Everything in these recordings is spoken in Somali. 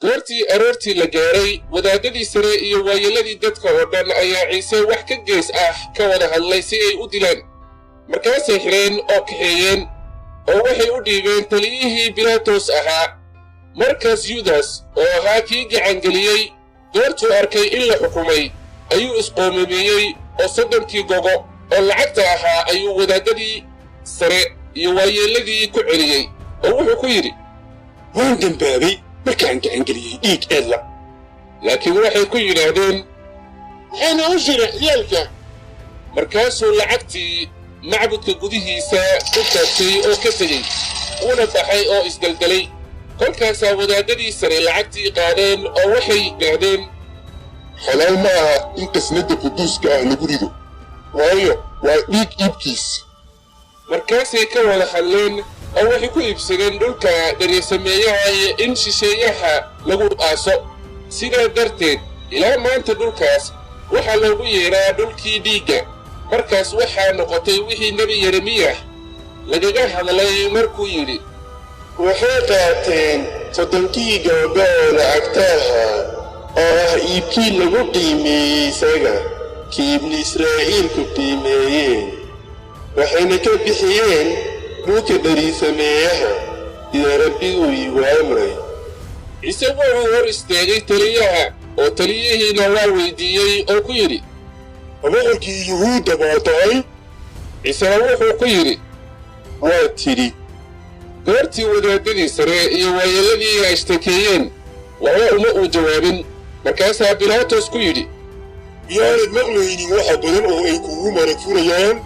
goortii aroortii la gaadhay wadaaddadii sare iyo waayeelladii dadka oo dhan ayaa ciise wax ka gees ah ka wada hadlay si ay u dilaan. markaasay xidheen oo kaxeeyeen oo waxay u dhiibeen taliyihii Bilaatos ahaa. markaas Yuudas oo ahaa kii gacangeliyey goortuu arkay in la xukumay ayuu isqoomameeyey oo 30 gogo oo lacagta ahaa ayuu wadaaddadii sare iyo waayeelladii ku celiyey oo wuxuu ku yidhi, waan dambaabay markaan gacangeliyey dhiig eedla. laakiin waxay ku yidhaahdeen, waxaana u jira ciyaalka. markaasuu lacagtii macbudka gudihiisa ku taagtay oo ka tegey uuna baxay oo isdeldelay. kolkaasaa wadaaddadii sare lacagtii qaadeen oo waxay yidhaahdeen, xalaal ma aha in qasnadda quduuska ah lagu rido, waayo waa dhiig iibkiis. markaasay ka wada hadleen oo waxay ku iibsadeen dhulka dharyasameeyaha iyo in shisheeyaha lagu aaso. sidaa darteed ilaa maanta dhulkaas waxaa loogu yeedhaa dhulkii dhiigga. markaas waxaa noqotay wixii nebi yeremiyah lagaga hadlay markuu yidhi, waxay qaateen 30 gabdho oo lacagtaha oo ah iibkii lagu qiimeeyey isaga, kii ibni Israa'iil ku qiimeeyeen, waxayna ka bixiyeen dhulka dharyasameeyaha sida Rabbigu iigu amray. ciise wuxuu hor istaagay taliyaha oo taliyihiina waa weydiiyey oo ku yidhi, boqorkii Yuhuudda baa tahay? ciisena wuxuu ku yidhi, waa tidhi. goortii wadaaddadii sare iyo waayeelladii ashtakeeyeen waxba uma uu jawaabin. markaasaa Bilaatos ku yidhi, miyaanad maqlaynin waxa badan oo ay kugu marag furayaan?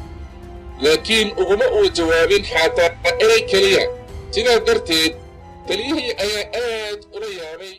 laakiin uguma uu jawaabin xataa erey keliya. sidaa darteed taliyihii ayaa aad ula yaabay.